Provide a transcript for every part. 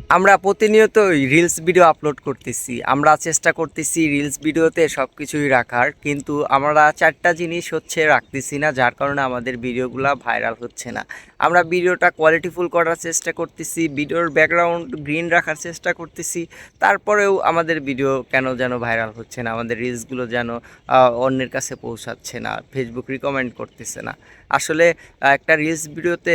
আমরা প্রতিনিয়তই reels video upload করতেছি। আমরা চেষ্টা করতেছি রিলস ভিডিওতে সব কিছুই রাখার, কিন্তু আমরা 4টা জিনিস রাখতেছি না, যার কারণে আমাদের ভিডিওগুলো ভাইরাল হচ্ছে না। আমরা ভিডিওটা কোয়ালিটিফুল করার চেষ্টা করতেছি, ভিডিওর ব্যাকগ্রাউন্ড গ্রিন রাখার চেষ্টা করতেছি, তারপরেও আমাদের ভিডিও কেন যেন ভাইরাল হচ্ছে না, আমাদের রিলসগুলো যেন অন্যের কাছে পৌঁছাচ্ছে না, ফেসবুক রিকমেন্ড করতেছে না। আসলে একটা রিলস ভিডিওতে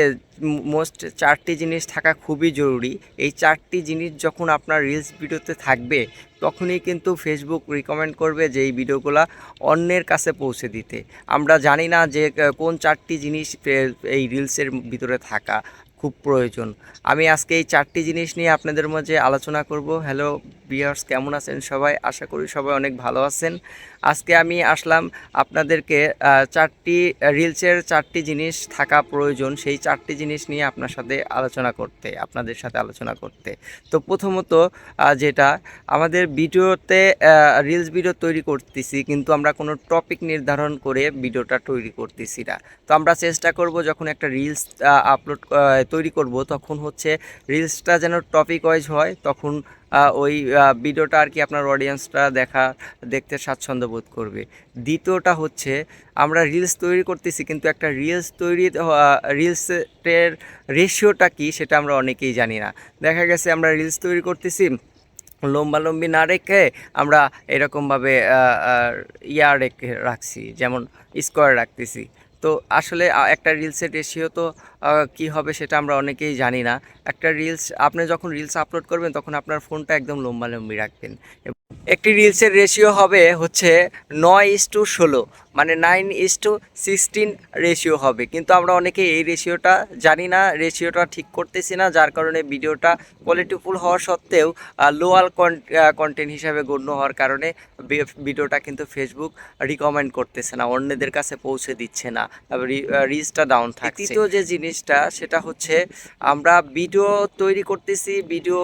মোস্ট 4টি জিনিস থাকা খুবই জরুরি। এই 4টি জিনিস যখন আপনার রিলস ভিডিওতে থাকবে, তখনই কিন্তু ফেসবুক রিকমেন্ড করবে যে এই ভিডিওগুলো অন্যের কাছে পৌঁছে দিতে। আমরা জানি না যে কোন 4টি জিনিস এই রিলসের ভিতরে থাকা খুব প্রয়োজন। আমি আজকে এই 4টি জিনিস নিয়ে আপনাদের মাঝে আলোচনা করব। হ্যালো ভিউয়ার্স, কেমন আছেন সবাই? আশা করি সবাই অনেক ভালো আছেন। আজকে আমি আসলাম আপনাদেরকে 4টি রিলসের 4টি জিনিস থাকা প্রয়োজন, সেই 4টি জিনিস নিয়ে আপনাদের সাথে আলোচনা করতে। তো প্রথমত যেটা আমাদের ভিডিওতে রিলস ভিডিও তৈরি করতেছি, কিন্তু আমরা কোনো টপিক নির্ধারণ করে ভিডিওটা তৈরি করতেছি না। তো আমরা চেষ্টা করব যখন একটা রিলস তৈরি করব, তখন রিলসটা যেন টপিক ওয়াইজ হয়, তখন ওই ভিডিওটা আর কি আপনার অডিয়েন্সটা দেখতে স্বাচ্ছন্দ্য বোধ করবে। দ্বিতীয়টা আমরা রিলস তৈরি করতেছি, কিন্তু একটা রিলসের রেশিওটা কি সেটা আমরা অনেকেই জানি না। দেখা গেছে আমরা রিলস তৈরি করতেছি, লম্বালম্বি না রেখে আমরা এরকমভাবে রাখছি, যেমন স্কোয়ার রাখতেছি। তো আসলে একটা রিলসের রেশিও তো কী হবে সেটা আমরা অনেকেই জানি না। আপনি যখন রিলস আপলোড করবেন, তখন আপনার ফোনটা একদম লম্বালম্বি রাখবেন। একটি রিলসের রেশিও হবে 9:16, মানে 9:16 রেশিও হবে, কিন্তু আমরা অনেকেই এই রেশিওটা জানি না, রেশিওটা ঠিক করতেছি না, যার কারণে ভিডিওটা কোয়ালিটিফুল হওয়া সত্ত্বেও লোয়ার কন্টেন্ট হিসাবে গণ্য হওয়ার কারণে ভিডিওটা কিন্তু ফেসবুক রিকমেন্ড করতেছে না, অন্যদের কাছে পৌঁছে দিচ্ছে না, রিচটা ডাউন থাকছে। তৃতীয় যে জিনিসটা সেটা আমরা ভিডিও তৈরি করতেছি, ভিডিও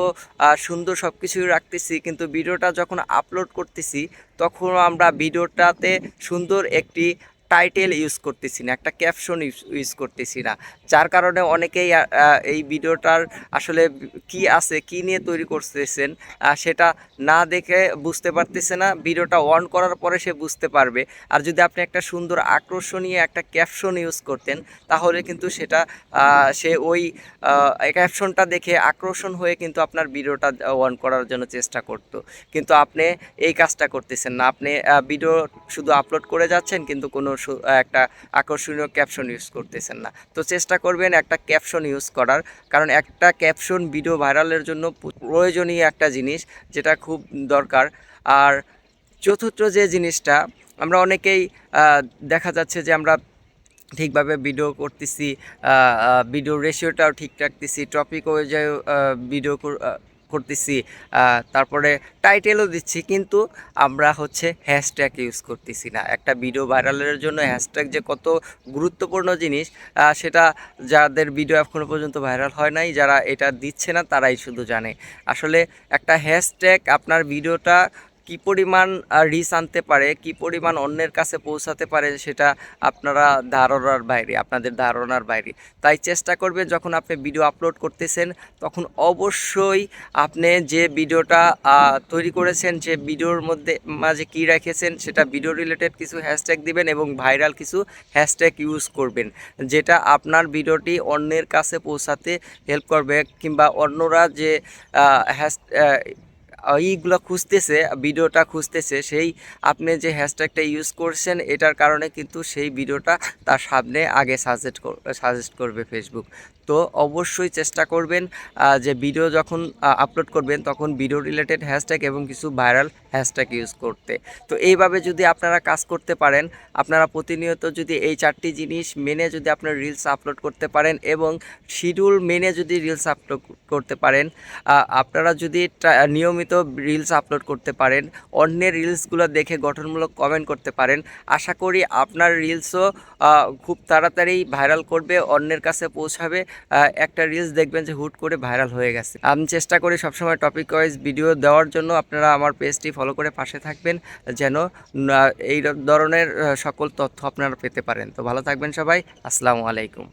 সুন্দর সব কিছুই রাখতেছি, কিন্তু ভিডিওটা যখন আপলোড করতেছি, তখন আমরা ভিডিওটাতে সুন্দর একটি টাইটেল ইউজ করতেছি না, একটা ক্যাপশন ইউজ করতেছি না, যার কারণে অনেকেই এই ভিডিওটার আসলে কি নিয়ে তৈরি করতেছেন সেটা না দেখে বুঝতে পারতেছে না। ভিডিওটা অন করার পরে সে বুঝতে পারবে। আর যদি আপনি একটা সুন্দর আকর্ষণীয় একটা ক্যাপশন ইউজ করতেন, তাহলে কিন্তু সে ওই ক্যাপশনটা দেখে আকর্ষণ হয়ে কিন্তু আপনার ভিডিওটা অন করার জন্য চেষ্টা করতো। কিন্তু আপনি এই কাজটা করতেছেন না, আপনি ভিডিও শুধু আপলোড করে যাচ্ছেন, কিন্তু কোনো একটা আকর্ষণীয় ক্যাপশন ইউজ করতেছেন না। তো চেষ্টা করবেন একটা ক্যাপশন ইউজ করার, কারণ একটা ক্যাপশন ভিডিও ভাইরালের জন্য প্রয়োজনীয় একটা জিনিস, যেটা খুব দরকার। আর চতুর্থ যে জিনিসটা, আমরা অনেকেই দেখা যাচ্ছে যে আমরা ঠিকভাবে ভিডিও করতেছি, ভিডিও রেশিওটাও ঠিক রাখতেছি, টপিক অনুযায়ী ভিডিও করতেছি, তারপরে টাইটেলও দিচ্ছি, কিন্তু আমরা হ্যাশট্যাগ ইউজ করতেছি না। একটা ভিডিও ভাইরালের জন্য হ্যাশট্যাগ যে কত গুরুত্বপূর্ণ জিনিস, সেটা যাদের ভিডিও এখনও পর্যন্ত ভাইরাল হয় নাই, যারা এটা দিচ্ছে না, তারাই শুধু জানে। আসলে একটা হ্যাশট্যাগ আপনার ভিডিওটা কী পরিমাণ রিচ আনতে পারে, কী পরিমাণ অন্যের কাছে পৌঁছাতে পারে, সেটা আপনাদের ধারণার বাইরে। তাই চেষ্টা করবেন যখন আপনি ভিডিও আপলোড করতেছেন, তখন অবশ্যই আপনি যে ভিডিওটা তৈরি করেছেন, যে ভিডিওর মাঝে কী রেখেছেন, সেটা ভিডিও রিলেটেড কিছু হ্যাশট্যাগ দিবেন এবং ভাইরাল কিছু হ্যাশট্যাগ ইউজ করবেন, যেটা আপনার ভিডিওটি অন্যের কাছে পৌঁছাতে হেল্প করবে, কিংবা অন্যরা যে এইগুলো খুঁজতেছে, ভিডিওটা খুঁজতেছে, সেই আপনি যে হ্যাশট্যাগটা ইউজ করছেন, এটার কারণে কিন্তু সেই ভিডিওটা তার সামনে আগে সাজেস্ট করবে ফেসবুক। তো অবশ্যই চেষ্টা করবেন যে ভিডিও যখন আপলোড করবেন, তখন ভিডিও রিলেটেড হ্যাশট্যাগ এবং কিছু ভাইরাল হ্যাশট্যাগ ইউজ করতে। তো এইভাবে যদি আপনারা কাজ করতে পারেন, আপনারা প্রতিনিয়ত যদি এই 4টি জিনিস মেনে যদি আপনার রিলস আপলোড করতে পারেন, এবং শিডিউল মেনে যদি রিলস আপলোড করতে পারেন, আপনারা যদি নিয়মিত রিলস আপলোড করতে পারেন, অন্যের রিলসগুলো দেখে গঠনমূলক কমেন্ট করতে পারেন, আশা করি আপনার রিলসও খুব তাড়াতাড়ি ভাইরাল করবে, অন্যের কাছে পৌঁছাবে। একটা রিলস দেখবেন যে হুট করে ভাইরাল হয়ে গেছে। আমি চেষ্টা করি সবসময় টপিক ওয়াইজ ভিডিও দেওয়ার জন্য। আপনারা আমার পেজটি ফলো করে পাশে থাকবেন, যেন এই ধরনের সকল তথ্য আপনারা পেতে পারেন। তো ভালো থাকবেন সবাই। আসসালামু আলাইকুম।